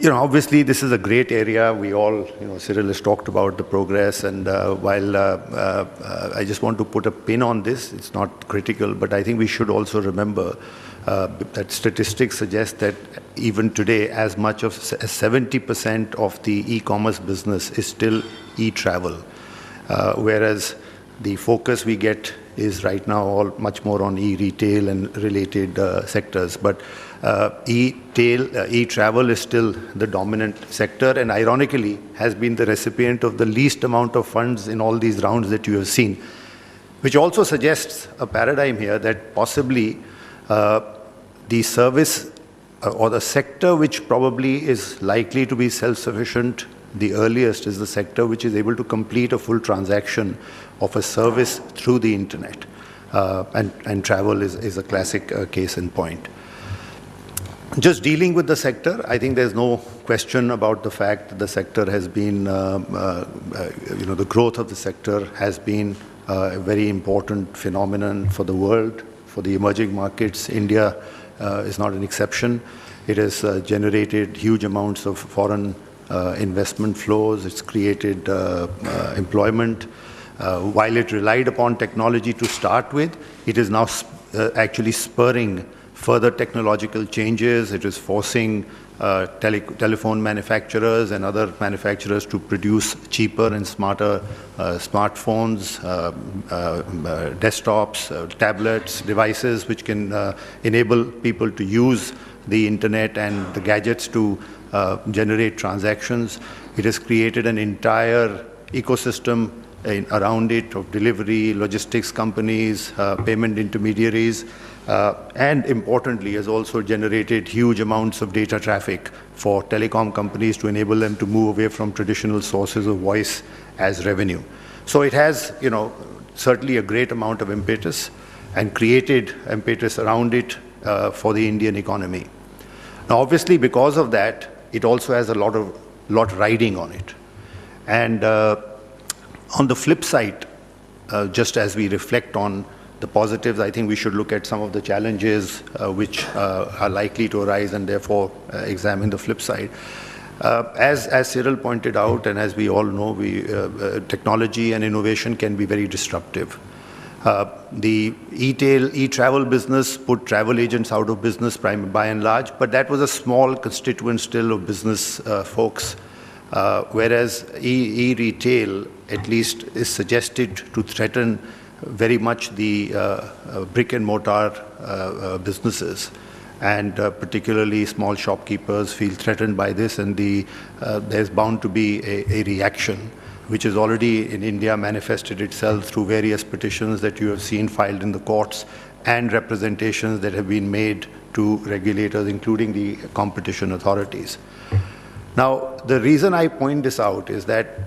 Obviously, this is a great area. We all, Cyril has talked about the progress, and while I just want to put a pin on this, it's not critical, but I think we should also remember that statistics suggest that even today, as much of 70% of the e-commerce business is still e-travel, whereas the focus we get is right now all much more on e-retail and related sectors. But e-travel is still the dominant sector, and ironically has been the recipient of the least amount of funds in all these rounds that you have seen, which also suggests a paradigm here that possibly the service or the sector which probably is likely to be self-sufficient the earliest is the sector which is able to complete a full transaction of a service through the internet. And travel is a classic case in point. Just dealing with the sector, I think there's no question about the fact that the sector has been, the growth of the sector has been a very important phenomenon for the world, for the emerging markets. India is not an exception. It has generated huge amounts of foreign investment flows. It's created employment. While it relied upon technology to start with, it is now actually spurring further technological changes. It is forcing telephone manufacturers and other manufacturers to produce cheaper and smarter smartphones, desktops, tablets, devices which can enable people to use the internet and the gadgets to generate transactions. It has created an entire ecosystem around it of delivery, logistics companies, payment intermediaries, and importantly has also generated huge amounts of data traffic for telecom companies to enable them to move away from traditional sources of voice as revenue. So it has, certainly a great amount of impetus and created impetus around it for the Indian economy. Now, obviously, because of that, it also has a lot riding on it. And on the flip side, just as we reflect on the positives, I think we should look at some of the challenges which are likely to arise and therefore examine the flip side. As Cyril pointed out, and as we all know, technology and innovation can be very disruptive. The e-travel business put travel agents out of business by and large, but that was a small constituent still of business folks. Whereas e-retail at least is suggested to threaten very much the brick and mortar businesses, and particularly small shopkeepers feel threatened by this, and there's bound to be a reaction, which has already in India manifested itself through various petitions that you have seen filed in the courts and representations that have been made to regulators, including the competition authorities. Now, the reason I point this out is that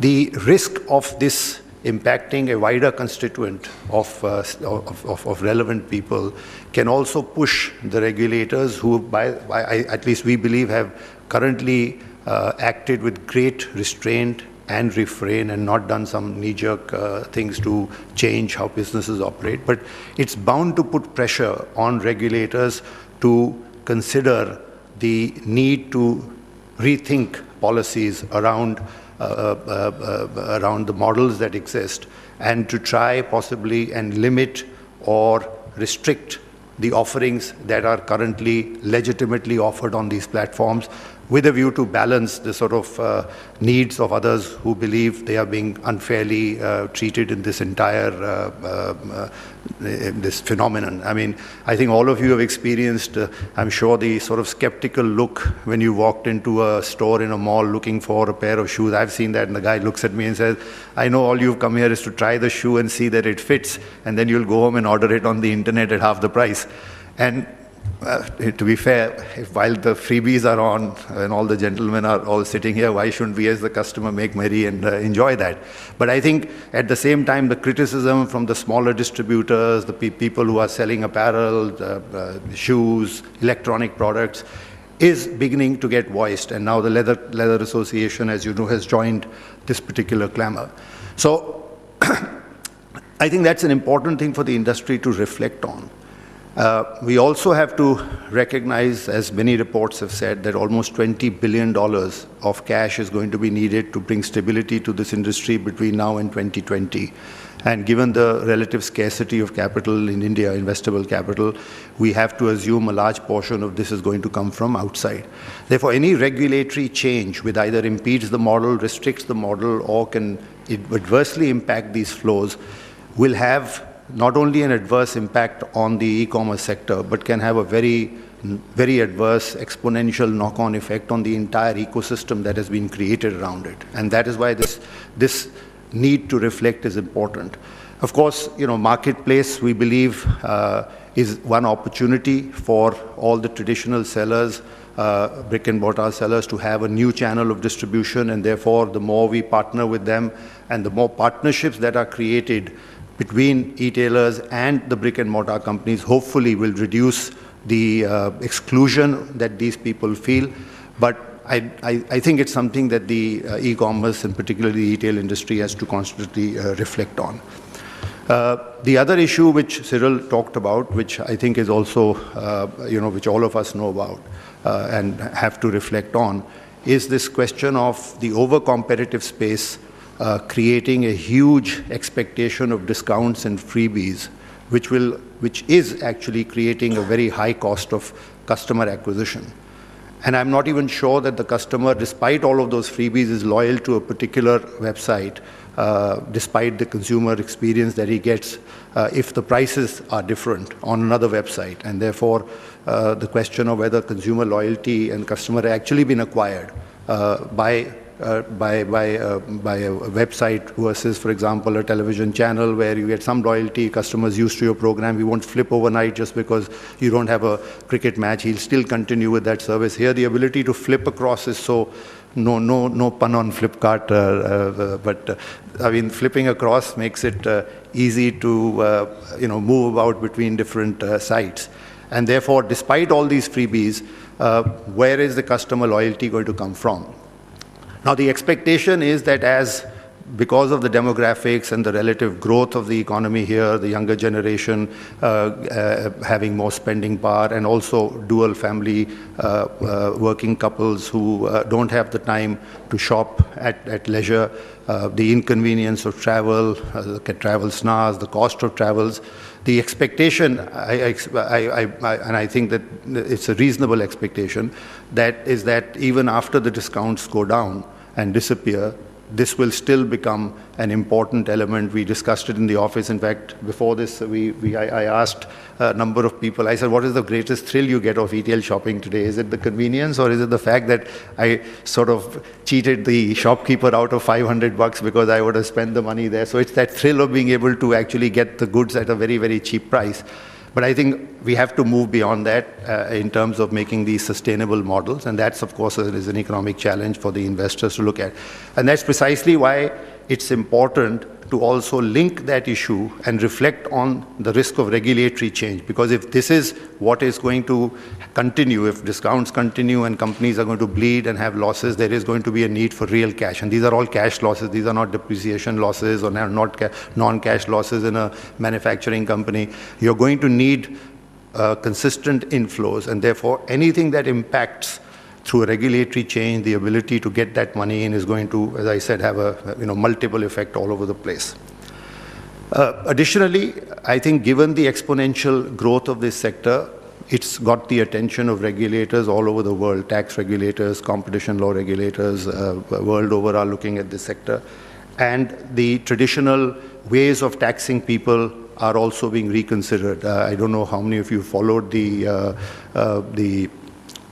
the risk of this impacting a wider constituent of relevant people can also push the regulators who, at least we believe, have currently acted with great restraint and refrain and not done some knee-jerk things to change how businesses operate. But it's bound to put pressure on regulators to consider the need to rethink policies around the models that exist, and to try possibly and limit or restrict the offerings that are currently legitimately offered on these platforms, with a view to balance the sort of needs of others who believe they are being unfairly treated in this entire this phenomenon. I mean, I think all of you have experienced, I'm sure, the sort of skeptical look when you walked into a store in a mall looking for a pair of shoes. I've seen that, and the guy looks at me and says, I know all you've come here is to try the shoe and see that it fits, and then you'll go home and order it on the internet at half the price. And to be fair, while the freebies are on and all the gentlemen are all sitting here, why shouldn't we as the customer make merry and enjoy that? But I think at the same time, the criticism from the smaller distributors, the people who are selling apparel, shoes, electronic products, is beginning to get voiced. And now the Leather Association, as you know, has joined this particular clamor. So I think that's an important thing for the industry to reflect on. We also have to recognize, as many reports have said, that almost $20 billion of cash is going to be needed to bring stability to this industry between now and 2020. And given the relative scarcity of capital in India, investable capital, we have to assume a large portion of this is going to come from outside. Therefore, any regulatory change which either impedes the model, restricts the model, or can adversely impact these flows will have not only an adverse impact on the e-commerce sector, but can have a very, very adverse exponential knock-on effect on the entire ecosystem that has been created around it. And that is why this need to reflect is important. Of course, marketplace, we believe, is one opportunity for all the traditional sellers, brick and mortar sellers, to have a new channel of distribution, and therefore the more we partner with them and the more partnerships that are created between e-tailers and the brick and mortar companies, hopefully will reduce the exclusion that these people feel. But I think it's something that the e-commerce and particularly the retail industry has to constantly reflect on. The other issue which Cyril talked about, which I think is also, which all of us know about and have to reflect on, is this question of the over-competitive space creating a huge expectation of discounts and freebies, which is actually creating a very high cost of customer acquisition. And I'm not even sure that the customer, despite all of those freebies, is loyal to a particular website, despite the consumer experience that he gets if the prices are different on another website. And therefore, the question of whether consumer loyalty and customer actually been acquired by a website versus, for example, a television channel where you get some loyalty, customers used to your program, you won't flip overnight just because you don't have a cricket match, he'll still continue with that service. Here, the ability to flip across is so, no pun on Flipkart, but I mean, flipping across makes it easy to, move about between different sites. And therefore, despite all these freebies, where is the customer loyalty going to come from? Now, the expectation is that because of the demographics and the relative growth of the economy here, the younger generation having more spending power, and also dual family working couples who don't have the time to shop at leisure, the inconvenience of travel, travel snars, the cost of travels, the expectation, and I think that it's a reasonable expectation, is that even after the discounts go down and disappear, this will still become an important element. We discussed it in the office. In fact, before this, I asked a number of people, I said, what is the greatest thrill you get of retail shopping today? Is it the convenience, or is it the fact that I sort of cheated the shopkeeper out of $500 because I would have spent the money there? So it's that thrill of being able to actually get the goods at a very, very cheap price. But I think we have to move beyond that in terms of making these sustainable models, and that's, of course, is an economic challenge for the investors to look at. And that's precisely why it's important to also link that issue and reflect on the risk of regulatory change. Because if this is what is going to continue, if discounts continue and companies are going to bleed and have losses, there is going to be a need for real cash. And these are all cash losses. These are not depreciation losses or not non-cash losses in a manufacturing company. You're going to need consistent inflows, and therefore anything that impacts through a regulatory change, the ability to get that money in is going to, as I said, have a multiple effect all over the place. Additionally, I think given the exponential growth of this sector, it's got the attention of regulators all over the world. Tax regulators, competition law regulators, world over are looking at this sector. And the traditional ways of taxing people are also being reconsidered. I don't know how many of you followed the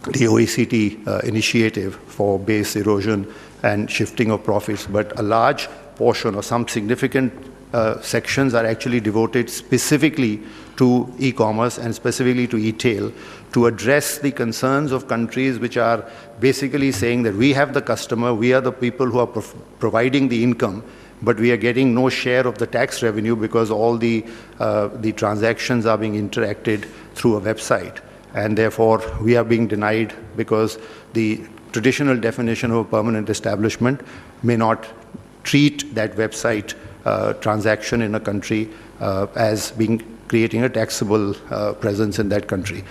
OECD initiative for base erosion and shifting of profits, but a large portion or some significant sections are actually devoted specifically to e-commerce and specifically to e-tail to address the concerns of countries which are basically saying that we have the customer, we are the people who are providing the income, but we are getting no share of the tax revenue because all the transactions are being interacted through a website. And therefore, we are being denied because the traditional definition of a permanent establishment may not treat that website transaction in a country as being creating a taxable presence in that country.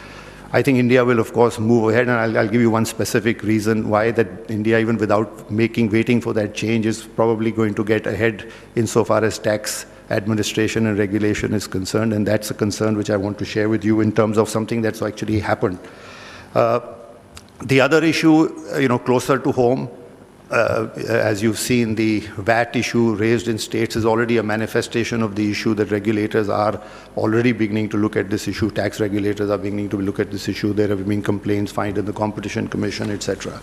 I think India will, of course, move ahead, and I'll give you one specific reason why that India, even without waiting for that change, is probably going to get ahead insofar as tax administration and regulation is concerned, and that's a concern which I want to share with you in terms of something that's actually happened. The other issue, closer to home, as you've seen, the VAT issue raised in states is already a manifestation of the issue that regulators are already beginning to look at this issue. Tax regulators are beginning to look at this issue. There have been complaints filed in the Competition Commission, etc.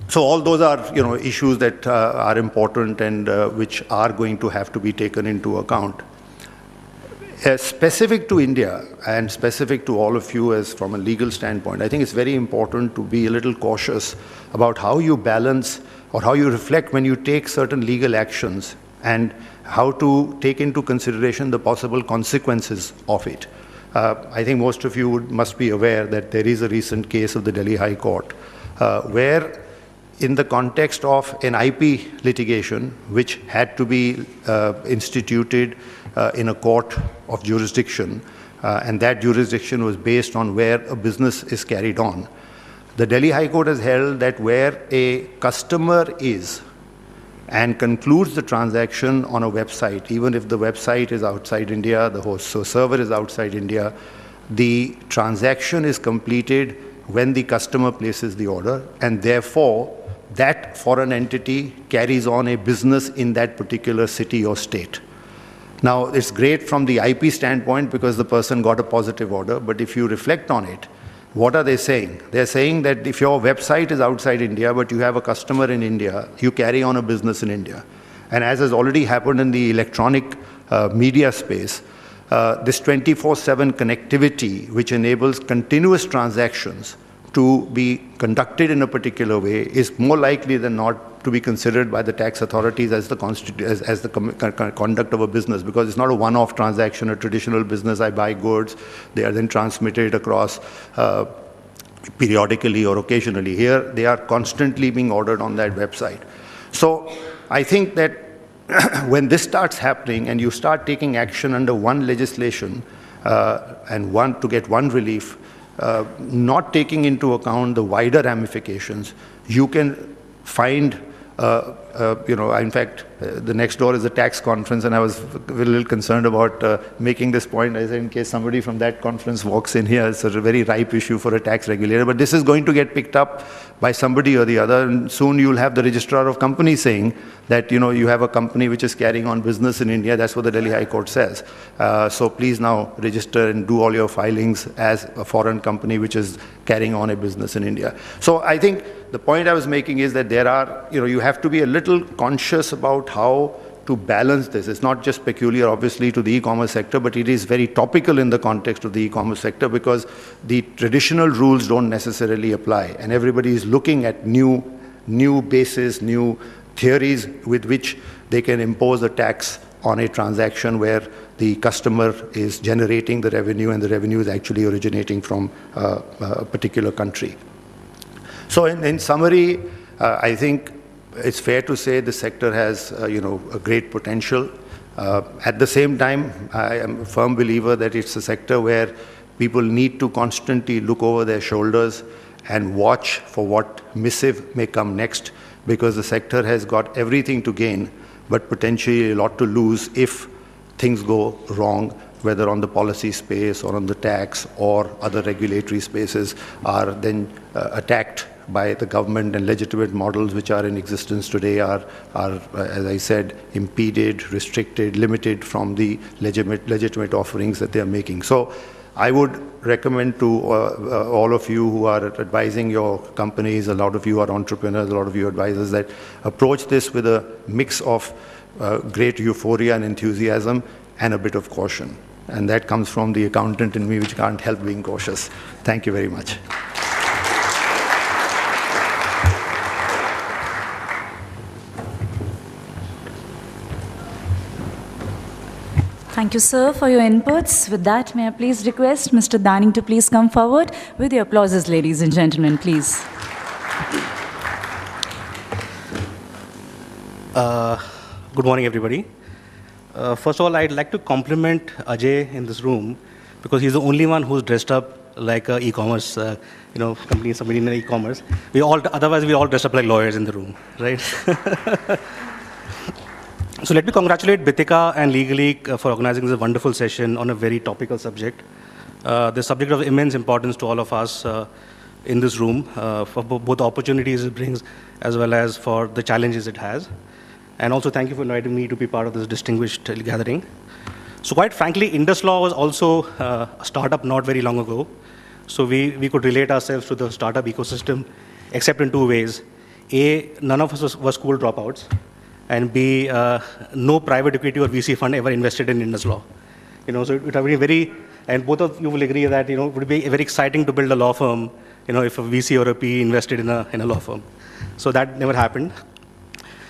So all those are, issues that are important and which are going to have to be taken into account. Specific to India and specific to all of you as from a legal standpoint, I think it's very important to be a little cautious about how you balance or how you reflect when you take certain legal actions and how to take into consideration the possible consequences of it. I think most of you must be aware that there is a recent case of the Delhi High Court where in the context of an IP litigation which had to be instituted in a court of jurisdiction, and that jurisdiction was based on where a business is carried on. The Delhi High Court has held that where a customer is and concludes the transaction on a website, even if the website is outside India, the host server is outside India, the transaction is completed when the customer places the order, and therefore that foreign entity carries on a business in that particular city or state. Now, it's great from the IP standpoint because the person got a positive order, but if you reflect on it, what are they saying? They're saying that if your website is outside India, but you have a customer in India, you carry on a business in India. And as has already happened in the electronic media space, this 24/7 connectivity, which enables continuous transactions to be conducted in a particular way, is more likely than not to be considered by the tax authorities as the conduct of a business, because it's not a one-off transaction, a traditional business. I buy goods, they are then transmitted across periodically or occasionally. Here, they are constantly being ordered on that website. So I think that when this starts happening and you start taking action under one legislation and to get one relief, not taking into account the wider ramifications, you can find, in fact, the next door is a tax conference, and I was a little concerned about making this point. I said, in case somebody from that conference walks in here, it's a very ripe issue for a tax regulator, but this is going to get picked up by somebody or the other, and soon you'll have the registrar of companies saying that, you have a company which is carrying on business in India. That's what the Delhi High Court says. So please now register and do all your filings as a foreign company which is carrying on a business in India. So I think the point I was making is that there are, you have to be a little conscious about how to balance this. It's not just peculiar, obviously, to the e-commerce sector, but it is very topical in the context of the e-commerce sector because the traditional rules don't necessarily apply, and everybody is looking at new bases, new theories with which they can impose a tax on a transaction where the customer is generating the revenue and the revenue is actually originating from a particular country. So in summary, I think it's fair to say the sector has, a great potential. At the same time, I am a firm believer that it's a sector where people need to constantly look over their shoulders and watch for what missive may come next, because the sector has got everything to gain, but potentially a lot to lose if things go wrong, whether on the policy space or on the tax or other regulatory spaces are then attacked by the government, and legitimate models which are in existence today are, as I said, impeded, restricted, limited from the legitimate offerings that they are making. So I would recommend to all of you who are advising your companies, a lot of you are entrepreneurs, a lot of you advisors, that approach this with a mix of great euphoria and enthusiasm and a bit of caution. And that comes from the accountant in me, which can't help being cautious. Thank you very much. Thank you, sir, for your inputs. With that, may I please request Mr. Daning to please come forward with your applauses, ladies and gentlemen, please. Good morning, everybody. First of all, I'd like to compliment Ajay in this room because he's the only one who's dressed up like a e-commerce, company, somebody in e-commerce. Otherwise, we all dressed up like lawyers in the room, right? So let me congratulate Bitika and Legally for organizing this wonderful session on a very topical subject. The subject of immense importance to all of us in this room for both opportunities it brings as well as for the challenges it has. And also thank you for inviting me to be part of this distinguished gathering. So quite frankly, Indus Law was also a startup not very long ago. So we could relate ourselves to the startup ecosystem except in two ways. A, none of us were school dropouts. And B, no private equity or VC fund ever invested in Indus Law. So it would have been very, and both of you will agree that, it would be very exciting to build a law firm, if a VC or a PE invested in a law firm. So that never happened.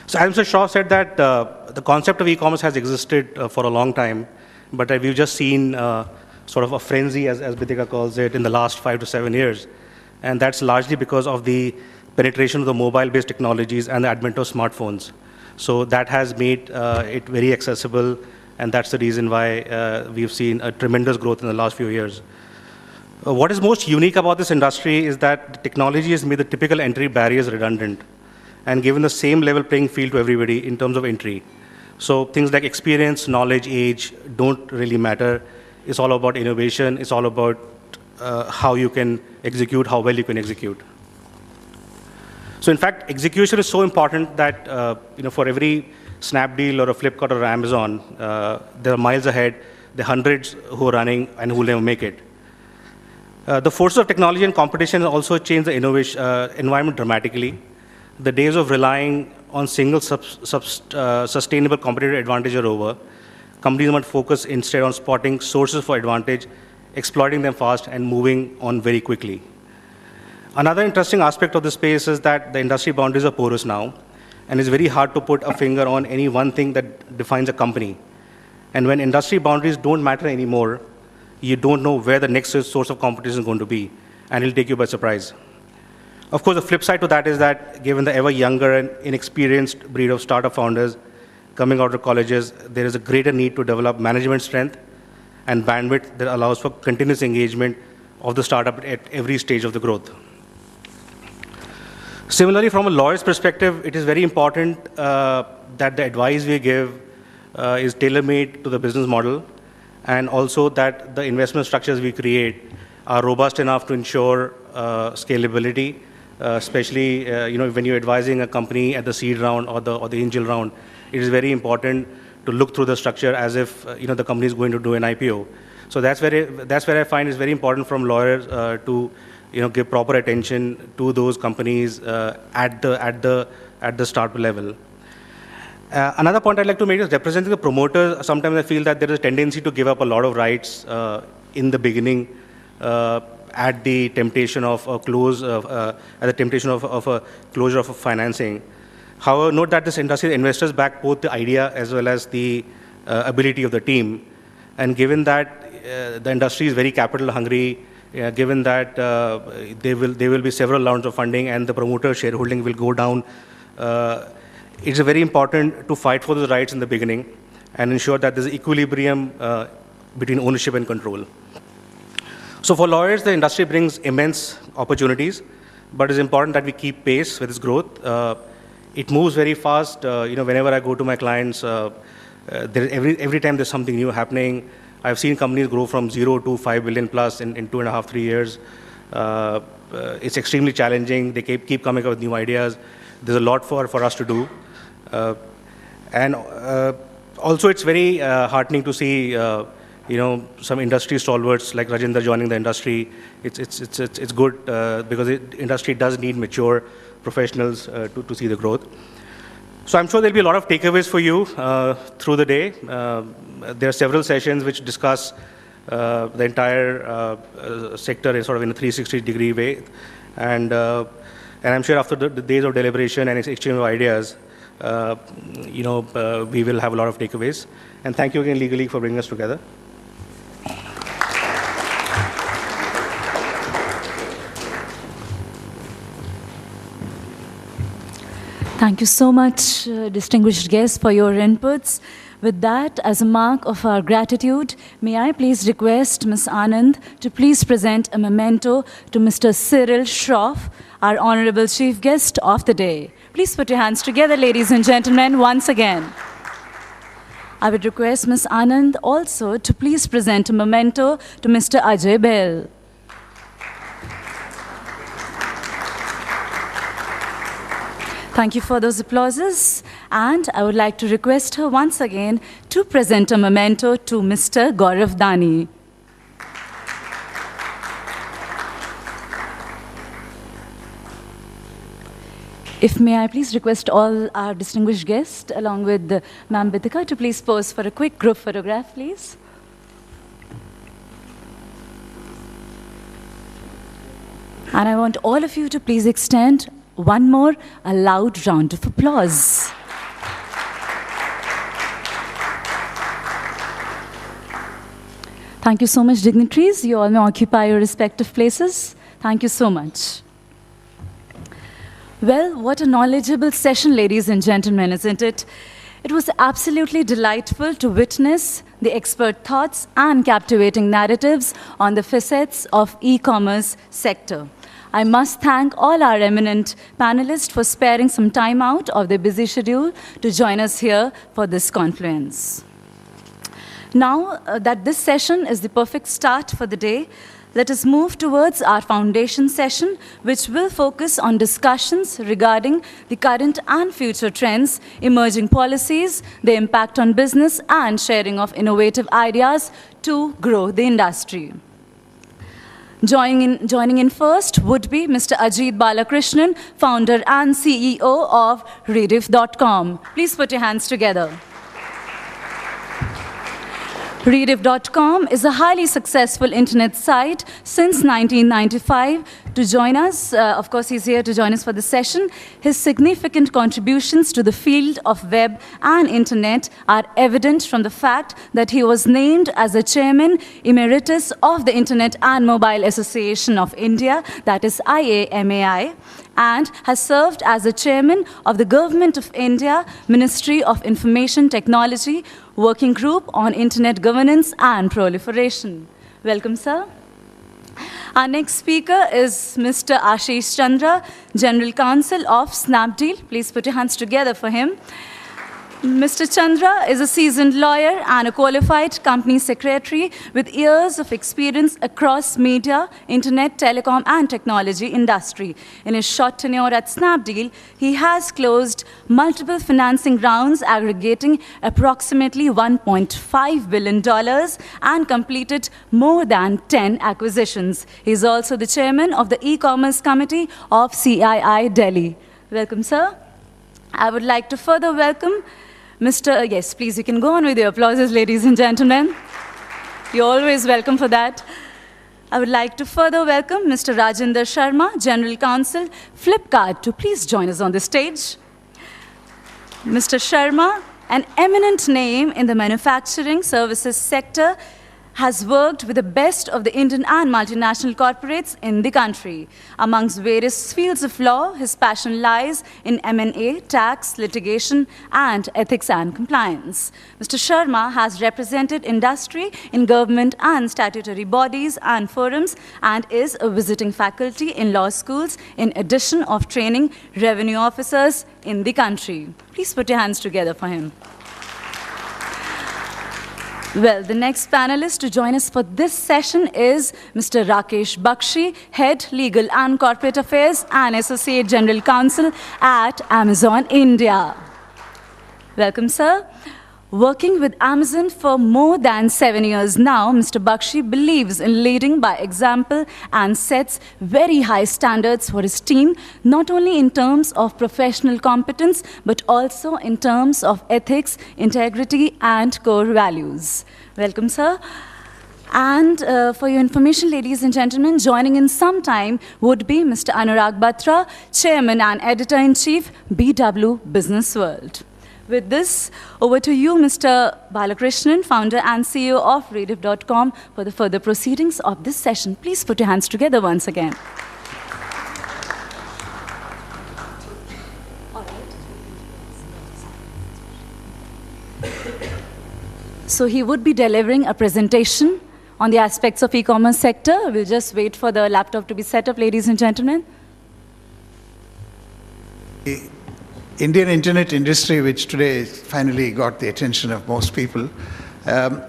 So as Mr. Shaw said that the concept of e-commerce has existed for a long time, but we've just seen sort of a frenzy, as Bitika calls it, in the last 5 to 7 years. And that's largely because of the penetration of the mobile-based technologies and the advent of smartphones. So that has made it very accessible, and that's the reason why we've seen a tremendous growth in the last few years. What is most unique about this industry is that the technology has made the typical entry barriers redundant and given the same level playing field to everybody in terms of entry. So things like experience, knowledge, age don't really matter. It's all about innovation. It's all about how you can execute, how well you can execute. So in fact, execution is so important that for every Snapdeal or a Flipkart or Amazon, there are miles ahead. There are hundreds who are running and who will never make it. The forces of technology and competition also change the innovation environment dramatically. The days of relying on single sustainable competitive advantage are over. Companies must focus instead on spotting sources for advantage, exploiting them fast, and moving on very quickly. Another interesting aspect of the space is that the industry boundaries are porous now, and it's very hard to put a finger on any one thing that defines a company. And when industry boundaries don't matter anymore, you don't know where the next source of competition is going to be, and it'll take you by surprise. Of course, the flip side to that is that given the ever younger and inexperienced breed of startup founders coming out of colleges, there is a greater need to develop management strength and bandwidth that allows for continuous engagement of the startup at every stage of the growth. Similarly, from a lawyer's perspective, it is very important that the advice we give is tailor-made to the business model, and also that the investment structures we create are robust enough to ensure scalability, especially when you're advising a company at the seed round or the angel round. It is very important to look through the structure as if the company is going to do an IPO. So that's where I find it's very important from lawyers to give proper attention to those companies at the startup level. Another point I'd like to make is representing the promoters. Sometimes I feel that there is a tendency to give up a lot of rights in the beginning at the temptation of a closure of a financing. However, note that this industry investors back both the idea as well as the ability of the team. And given that the industry is very capital hungry, given that there will be several rounds of funding and the promoter shareholding will go down, it's very important to fight for those rights in the beginning and ensure that there's equilibrium between ownership and control. So for lawyers, the industry brings immense opportunities, but it's important that we keep pace with its growth. It moves very fast. Whenever I go to my clients, every time there's something new happening. I've seen companies grow from 0 to 5 billion plus in 2.5, 3 years. It's extremely challenging. They keep coming up with new ideas. There's a lot for us to do. And also it's very heartening to see some industry stalwarts like Rajendra joining the industry. It's good because the industry does need mature professionals to see the growth. So I'm sure there'll be a lot of takeaways for you through the day. There are several sessions which discuss the entire sector in sort of in a 360-degree way. And I'm sure after the days of deliberation and exchange of ideas, we will have a lot of takeaways. And thank you again, Legally, for bringing us together. Thank you so much, distinguished guests, for your inputs. With that, as a mark of our gratitude, may I please request Ms. Anand to please present a memento to Mr. Cyril Schroff, our Honorable Chief Guest of the day. Please put your hands together, ladies and gentlemen, once again. I would request Ms. Anand also to please present a memento to Mr. Ajay Bell. Thank you for those applauses. And I would like to request her once again to present a memento to Mr. Gaurav Dani. If may I please request all our distinguished guests, along with Ma'am Bitika, to please pose for a quick group photograph, please. And I want all of you to please extend one more, a loud round of applause. Thank you so much, dignitaries. You all may occupy your respective places. Thank you so much. Well, what a knowledgeable session, ladies and gentlemen, isn't it? It was absolutely delightful to witness the expert thoughts and captivating narratives on the facets of e-commerce sector. I must thank all our eminent panelists for sparing some time out of their busy schedule to join us here for this Confluence. Now that this session is the perfect start for the day, let us move towards our foundation session, which will focus on discussions regarding the current and future trends, emerging policies, the impact on business, and sharing of innovative ideas to grow the industry. Joining in first would be Mr. Ajit Balakrishnan, founder and CEO of Rediff.com. Please put your hands together. Rediff.com is a highly successful internet site since 1995. To join us, of course, he's here to join us for the session. His significant contributions to the field of web and internet are evident from the fact that he was named as a chairman emeritus of the Internet and Mobile Association of India, that is IAMAI, and has served as the chairman of the Government of India Ministry of Information Technology Working Group on Internet Governance and Proliferation. Welcome, sir. Our next speaker is Mr. Ashish Chandra, General Counsel of Snapdeal. Please put your hands together for him. Mr. Chandra is a seasoned lawyer and a qualified company secretary with years of experience across media, internet, telecom, and technology industry. In his short tenure at Snapdeal, he has closed multiple financing rounds aggregating approximately $1.5 billion and completed more than 10 acquisitions. He is also the chairman of the e-commerce committee of CII Delhi. Welcome, sir. I would like to further welcome Mr. Yes, please, you can go on with your applauses, ladies and gentlemen. You're always welcome for that. I would like to further welcome Mr. Rajinder Sharma, General Counsel, Flipkart, to please join us on the stage. Mr. Sharma, an eminent name in the manufacturing services sector, has worked with the best of the Indian and multinational corporates in the country. Amongst various fields of law, his passion lies in M&A, tax, litigation, and ethics and compliance. Mr. Sharma has represented industry in government and statutory bodies and forums and is a visiting faculty in law schools in addition of training revenue officers in the country. Please put your hands together for him. Well, the next panelist to join us for this session is Mr. Rakesh Bakshi, Head Legal and Corporate Affairs and Associate General Counsel at Amazon India. Welcome, sir. Working with Amazon for more than 7 years now, Mr. Bakshi believes in leading by example and sets very high standards for his team, not only in terms of professional competence, but also in terms of ethics, integrity, and core values. Welcome, sir. And for your information, ladies and gentlemen, joining in sometime would be Mr. Anurag Batra, Chairman and Editor-in-Chief, BW Business World. With this, over to you, Mr. Balakrishnan, founder and CEO of Rediff.com, for the further proceedings of this session. Please put your hands together once again. All right. So he would be delivering a presentation on the aspects of e-commerce sector. We'll just wait for the laptop to be set up, ladies and gentlemen. The Indian internet industry, which today finally got the attention of most people, and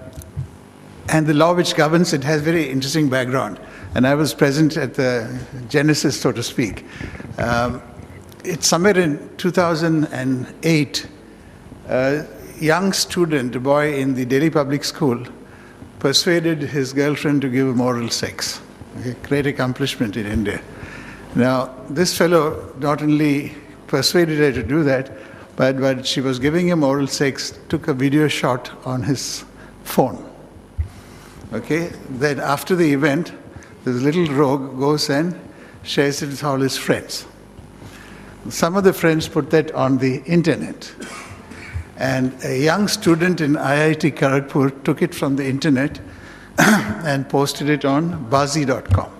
the law which governs it has very interesting background. And I was present at the genesis, so to speak. It's somewhere in 2008, a young student, a boy in the Delhi public school, persuaded his girlfriend to give him oral sex. Okay, great accomplishment in India. Now, this fellow not only persuaded her to do that, but she was giving him oral sex, took a video shot on his phone. Okay, then after the event, this little rogue goes and shares it with all his friends. Some of the friends put that on the internet. And a young student in IIT Kharagpur took it from the internet and posted it on Bazi.com.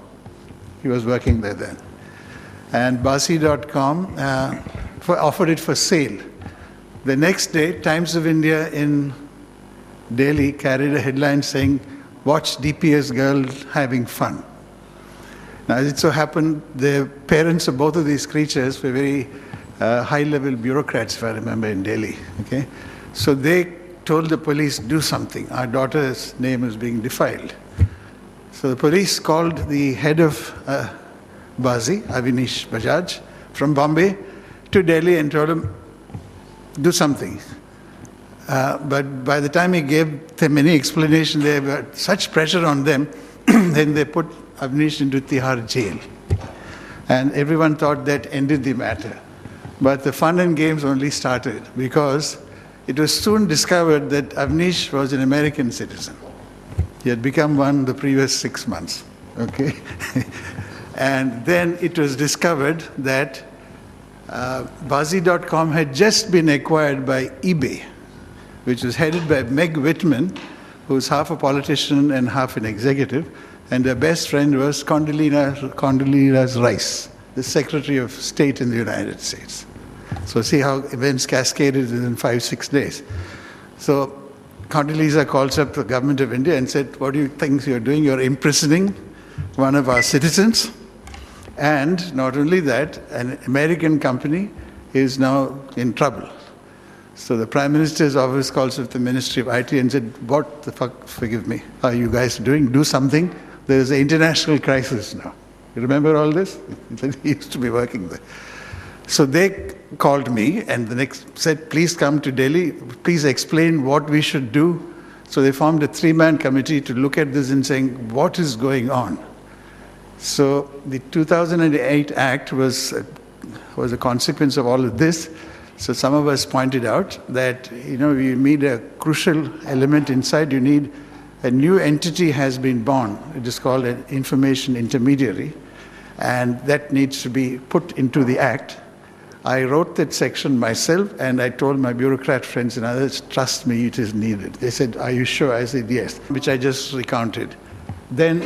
He was working there then. And Bazi.com offered it for sale. The next day, Times of India in Delhi carried a headline saying, "Watch DPS girl having fun." Now, as it so happened, the parents of both of these creatures were very high-level bureaucrats, if I remember, in Delhi. Okay, so they told the police, "Do something. Our daughter's name is being defiled." So the police called the head of Bazi, Avinish Bajaj, from Bombay, to Delhi and told him, "Do something." But by the time he gave them any explanation, there was such pressure on them, then they put Avnish into Tihar jail. And everyone thought that ended the matter. But the fun and games only started because it was soon discovered that Avnish was an American citizen. He had become one the previous 6 months. Okay? And then it was discovered that Bazi.com had just been acquired by eBay, which was headed by Meg Whitman, who's half a politician and half an executive, and her best friend was Condoleezza Rice, the Secretary of State in the United States. So see how events cascaded within 5-6 days. So Condoleezza calls up the government of India and said, "What do you think you're doing? You're imprisoning one of our citizens. And not only that, an American company is now in trouble." So the Prime Minister's office calls up the Ministry of IT and said, "What the fuck, forgive me, are you guys doing? Do something. There's an international crisis now." You remember all this? He used to be working there. So they called me and the next said, "Please come to Delhi. Please explain what we should do." So they formed a 3-man committee to look at this and saying, what is going on? So the 2008 Act was a consequence of all of this. So some of us pointed out that, you need a crucial element inside. You need a new entity has been born. It is called an information intermediary, and that needs to be put into the Act. I wrote that section myself, and I told my bureaucrat friends and others, "Trust me, it is needed." They said, "Are you sure?" I said, "Yes," which I just recounted. Then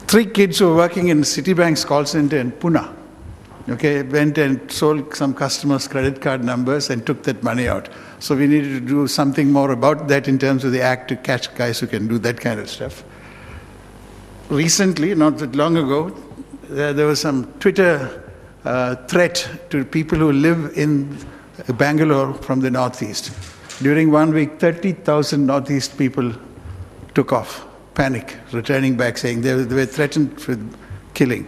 3 kids who were working in Citibank's call center in Pune, okay, went and sold some customers' credit card numbers and took that money out. So we needed to do something more about that in terms of the Act to catch guys who can do that kind of stuff. Recently, not that long ago, there was some Twitter threat to people who live in Bangalore from the Northeast. During 1 week, 30,000 Northeast people took off, panic, returning back, saying they were threatened with killing.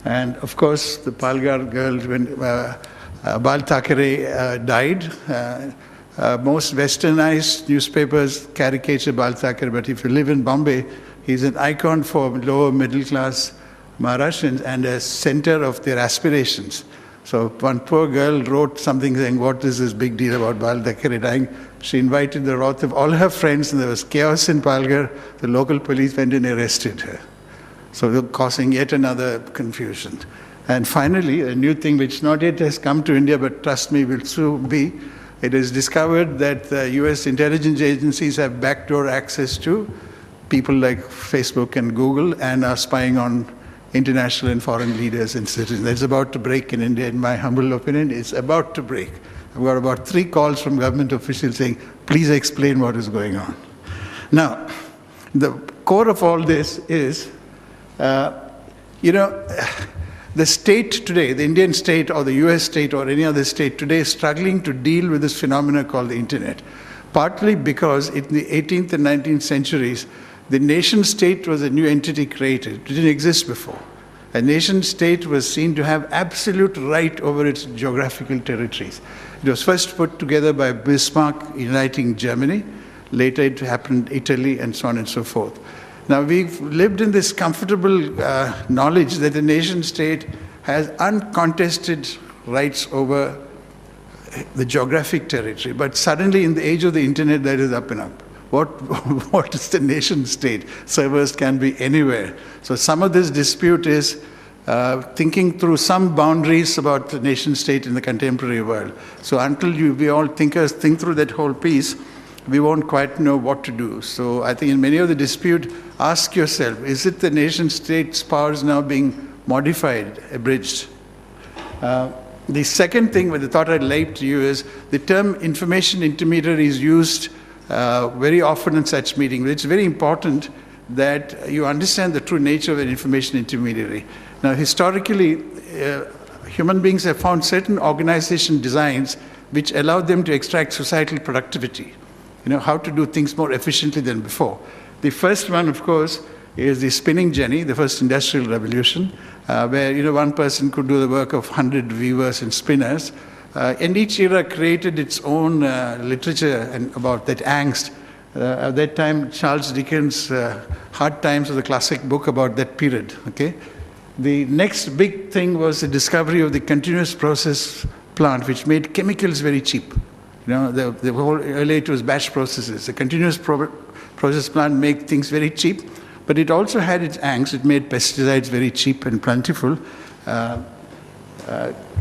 And of course, the Palghar girl, when Bal Thackeray died, most westernized newspapers caricature Bal Thackeray, but if you live in Bombay, he's an icon for lower middle class Maharashtrians and a center of their aspirations. So one poor girl wrote something saying, "What is this big deal about Bal Thackeray dying?" She invited the wrath of all her friends, and there was chaos in Palghar. The local police went and arrested her. So they're causing yet another confusion. And finally, a new thing which not yet has come to India, but trust me, will soon be, it is discovered that the US intelligence agencies have backdoor access to people like Facebook and Google and are spying on international and foreign leaders and citizens. It's about to break in India, in my humble opinion. It's about to break. I've got about 3 calls from government officials saying, please explain what is going on. Now, the core of all this is, the state today, the Indian state or the US state or any other state today is struggling to deal with this phenomenon called the internet. Partly because in the 18th and 19th centuries, the nation state was a new entity created. It didn't exist before. A nation state was seen to have absolute right over its geographical territories. It was first put together by Bismarck uniting Germany. Later it happened Italy and so on and so forth. Now, we've lived in this comfortable knowledge that the nation state has uncontested rights over the geographic territory. But suddenly, in the age of the internet, that is up and up. What is the nation state? Servers can be anywhere. So some of this dispute is thinking through some boundaries about the nation state in the contemporary world. So until we all thinkers think through that whole piece, we won't quite know what to do. So I think in many of the dispute, ask yourself, is it the nation state's powers now being modified, abridged? The second thing, the thought I'd like to you is, the term information intermediary is used very often in such meetings. It's very important that you understand the true nature of an information intermediary. Now, historically, human beings have found certain organization designs which allow them to extract societal productivity. How to do things more efficiently than before. The first one, of course, is the spinning jenny, the first industrial revolution, where one person could do the work of 100 weavers and spinners. And each era created its own literature about that angst. At that time, Charles Dickens' Hard Times was a classic book about that period. Okay, the next big thing was the discovery of the continuous process plant, which made chemicals very cheap. The whole earlier it was batch processes. The continuous process plant made things very cheap, but it also had its angst. It made pesticides very cheap and plentiful.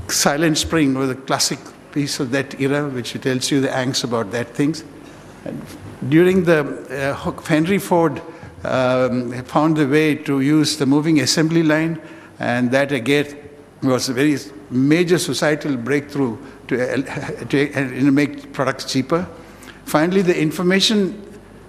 Silent Spring was a classic piece of that era, which tells you the angst about that things. And during the Henry Ford found the way to use the moving assembly line, and that again was a very major societal breakthrough to make products cheaper. Finally, the information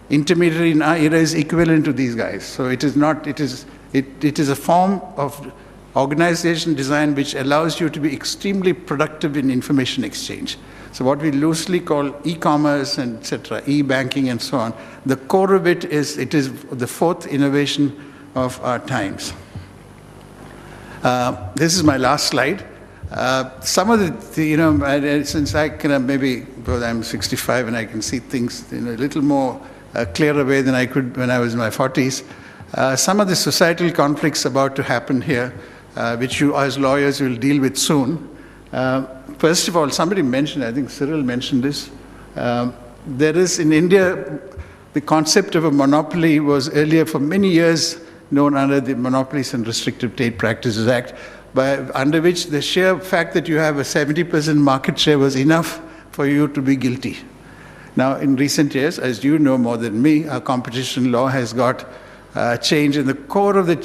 intermediary in our era is equivalent to these guys. So it is not. It is a form of organization design which allows you to be extremely productive in information exchange. So what we loosely call e-commerce and etc., e-banking and so on. The core of it is the fourth innovation of our times. This is my last slide. Some of the, since I can maybe, because I'm 65 and I can see things in a little more clearer way than I could when I was in my 40s, some of the societal conflicts about to happen here, which you as lawyers will deal with soon. First of all, somebody mentioned, I think Cyril mentioned this, there is in India, the concept of a monopoly was earlier for many years known under the Monopolies and Restrictive Trade Practices Act, under which the sheer fact that you have a 70% market share was enough for you to be guilty. Now, in recent years, as you know more than me, our competition law has got changed, and the core of the